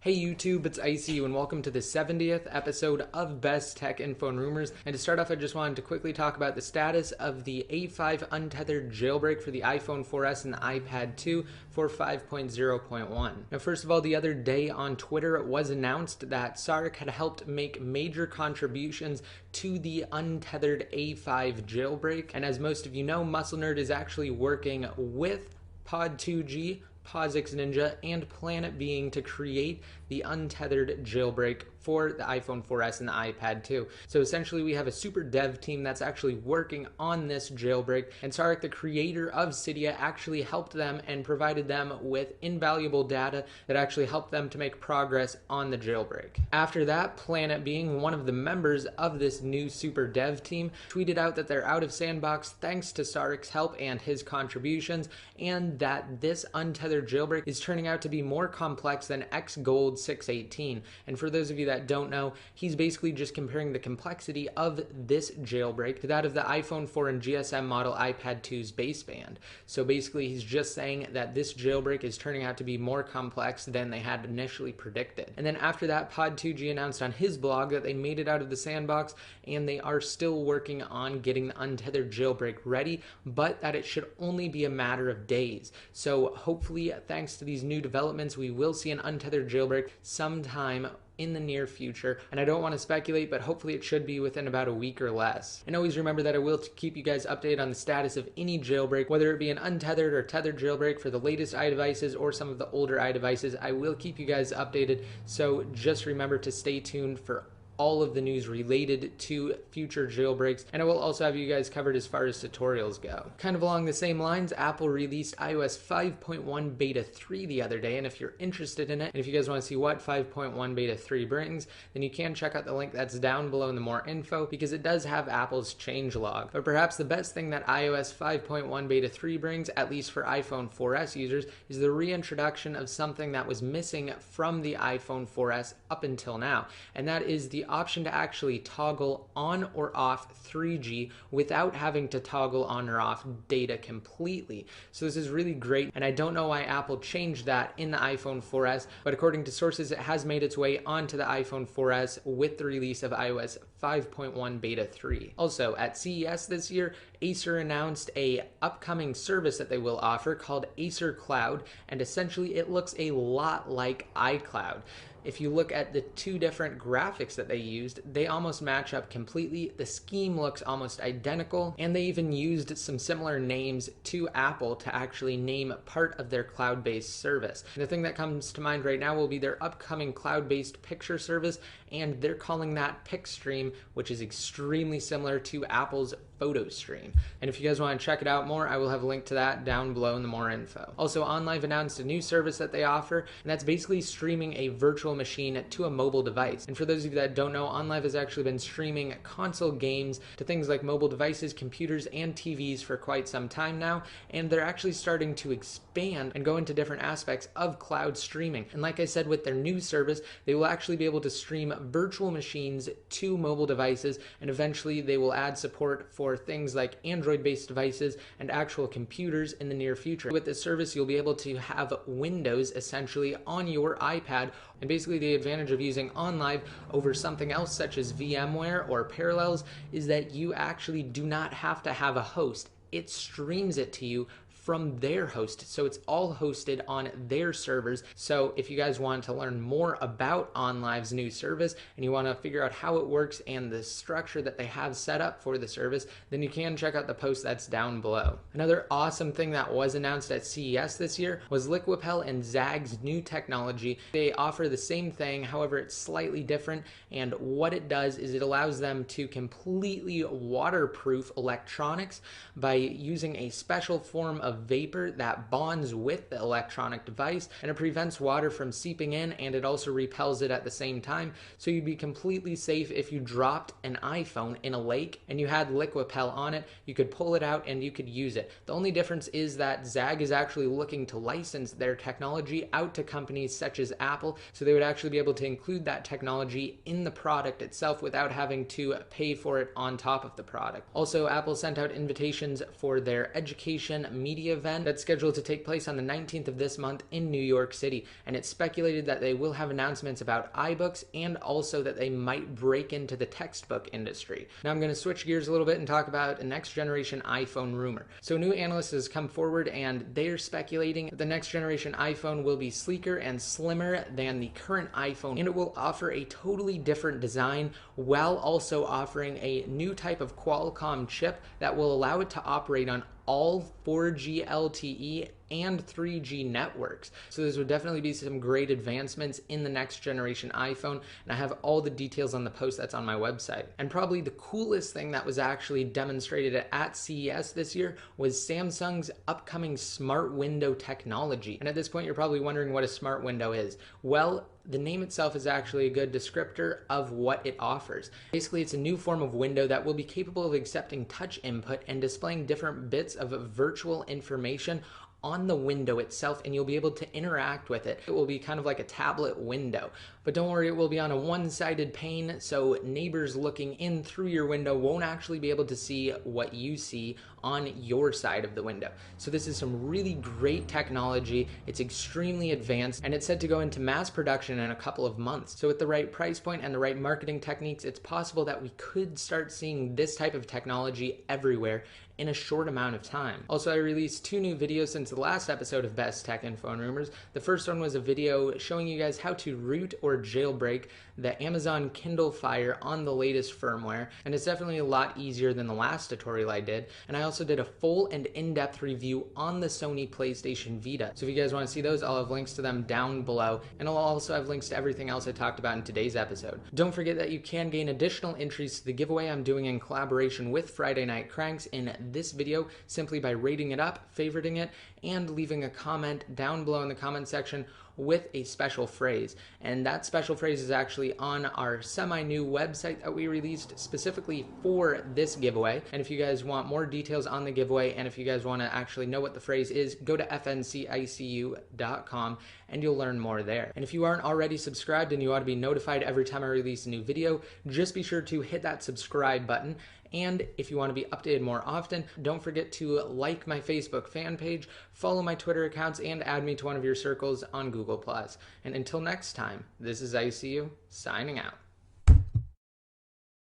Hey YouTube, it's HzO and welcome to the 70th episode of Best Tech Info and Rumors. And to start off, I just wanted to quickly talk about the status of the A5 untethered jailbreak for the iPhone 4S and the iPad 2 for 5.0.1. Now, first of all, the other day on Twitter, it was announced that Sarek had helped make major contributions to the untethered A5 jailbreak. And as most of you know, Muscle Nerd is actually working with Pod2G, POSIX Ninja, and Planet Being to create the untethered jailbreak for the iPhone 4S and the iPad 2. So essentially we have a super dev team that's actually working on this jailbreak, and Sarek, the creator of Cydia, actually helped them and provided them with invaluable data that actually helped them to make progress on the jailbreak. After that, Planet Being, one of the members of this new super dev team, tweeted out that they're out of sandbox thanks to Sarek's help and his contributions, and that this untethered jailbreak is turning out to be more complex than Xgold 618. And for those of you that don't know, he's basically just comparing the complexity of this jailbreak to that of the iPhone 4 and GSM model iPad 2's baseband. So basically he's just saying that this jailbreak is turning out to be more complex than they had initially predicted. And then after that, Pod2G announced on his blog that they made it out of the sandbox and they are still working on getting the untethered jailbreak ready, but that it should only be a matter of days. So hopefully, thanks to these new developments, we will see an untethered jailbreak sometime in the near future, and I don't want to speculate, but hopefully it should be within about a week or less. And always remember that I will keep you guys updated on the status of any jailbreak, whether it be an untethered or tethered jailbreak for the latest iDevices or some of the older iDevices. I will keep you guys updated, so just remember to stay tuned for all of the news related to future jailbreaks, and I will also have you guys covered as far as tutorials go. Kind of along the same lines, Apple released iOS 5.1 Beta 3 the other day, and if you're interested in it, and if you guys want to see what 5.1 Beta 3 brings, then you can check out the link that's down below in the more info, because it does have Apple's changelog. But perhaps the best thing that iOS 5.1 Beta 3 brings, at least for iPhone 4S users, is the reintroduction of something that was missing from the iPhone 4S up until now, and that is the option to actually toggle on or off 3G without having to toggle on or off data completely. So this is really great, and I don't know why Apple changed that in the iPhone 4S, but according to sources, it has made its way onto the iPhone 4S with the release of iOS 5.1 Beta 3. Also, at CES this year, Acer announced a upcoming service that they will offer called Acer Cloud, and essentially it looks a lot like iCloud. If you look at the two different graphics that they used, they almost match up completely. The scheme looks almost identical, and they even used some similar names to Apple to actually name part of their cloud-based service. And the thing that comes to mind right now will be their upcoming cloud-based picture service, and they're calling that PicStream, which is extremely similar to Apple's PhotoStream. And if you guys want to check it out more, I will have a link to that down below in the more info. Also, OnLive announced a new service that they offer, and that's basically streaming a virtual machine to a mobile device. And for those of you that don't know, OnLive has actually been streaming console games to things like mobile devices, computers, and TVs for quite some time now, and they're actually starting to expand and go into different aspects of cloud streaming. And like I said, with their new service, they will actually be able to stream virtual machines to mobile devices, and eventually they will add support for things like Android-based devices and actual computers in the near future. With this service, you'll be able to have Windows essentially on your iPad, and basically the advantage of using OnLive over something else such as VMware or Parallels is that you actually do not have to have a host. It streams it to you from their host, so it's all hosted on their servers. So if you guys want to learn more about OnLive's new service and you want to figure out how it works and the structure that they have set up for the service, then you can check out the post that's down below. Another awesome thing that was announced at CES this year was Liquipel and Zag's new technology. They offer the same thing, however it's slightly different, and what it does is it allows them to completely waterproof electronics by using a special form of vapor that bonds with the electronic device, and it prevents water from seeping in, and it also repels it at the same time. So you'd be completely safe if you dropped an iPhone in a lake and you had Liquipel on it. You could pull it out and you could use it. The only difference is that Zag is actually looking to license their technology out to companies such as Apple, so they would actually be able to include that technology in the product itself without having to pay for it on top of the product. Also, Apple sent out invitations for their education, media LTE event that's scheduled to take place on the 19th of this month in New York City. And it's speculated that they will have announcements about iBooks and also that they might break into the textbook industry. Now I'm going to switch gears a little bit and talk about a next generation iPhone rumor. So a new analyst has come forward and they're speculating that the next generation iPhone will be sleeker and slimmer than the current iPhone, and it will offer a totally different design while also offering a new type of Qualcomm chip that will allow it to operate on all 4G LTE and 3G networks. So those would definitely be some great advancements in the next generation iPhone, and I have all the details on the post that's on my website. And probably the coolest thing that was actually demonstrated at CES this year was Samsung's upcoming smart window technology. And at this point you're probably wondering what a smart window is. Well, the name itself is actually a good descriptor of what it offers. Basically, it's a new form of window that will be capable of accepting touch input and displaying different bits of virtual information on the window itself, and you'll be able to interact with it. It will be kind of like a tablet window. But don't worry, it will be on a one-sided pane, so neighbors looking in through your window won't actually be able to see what you see on your side of the window. So this is some really great technology. It's extremely advanced, and it's set to go into mass production in a couple of months. So with the right price point and the right marketing techniques, it's possible that we could start seeing this type of technology everywhere in a short amount of time. Also, I released 2 new videos since the last episode of Best Tech and Phone Rumors. The first one was a video showing you guys how to root or jailbreak the Amazon Kindle Fire on the latest firmware, and it's definitely a lot easier than the last tutorial I did. And I also did a full and in-depth review on the Sony PlayStation Vita. So if you guys want to see those, I'll have links to them down below, and I'll also have links to everything else I talked about in today's episode. Don't forget that you can gain additional entries to the giveaway I'm doing in collaboration with Friday Night Cranks in this video simply by rating it up, favoriting it, and leaving a comment down below in the comment section with a special phrase. And that special phrase is actually on our semi-new website that we released specifically for this giveaway. And if you guys want more details on the giveaway, and if you guys want to actually know what the phrase is, go to fncicu.com and you'll learn more there. And if you aren't already subscribed and you want to be notified every time I release a new video, just be sure to hit that subscribe button. And if you want to be updated more often, don't forget to like my Facebook fan page, follow my Twitter accounts, and add me to one of your circles on Google+. And until next time, this is HzO signing out.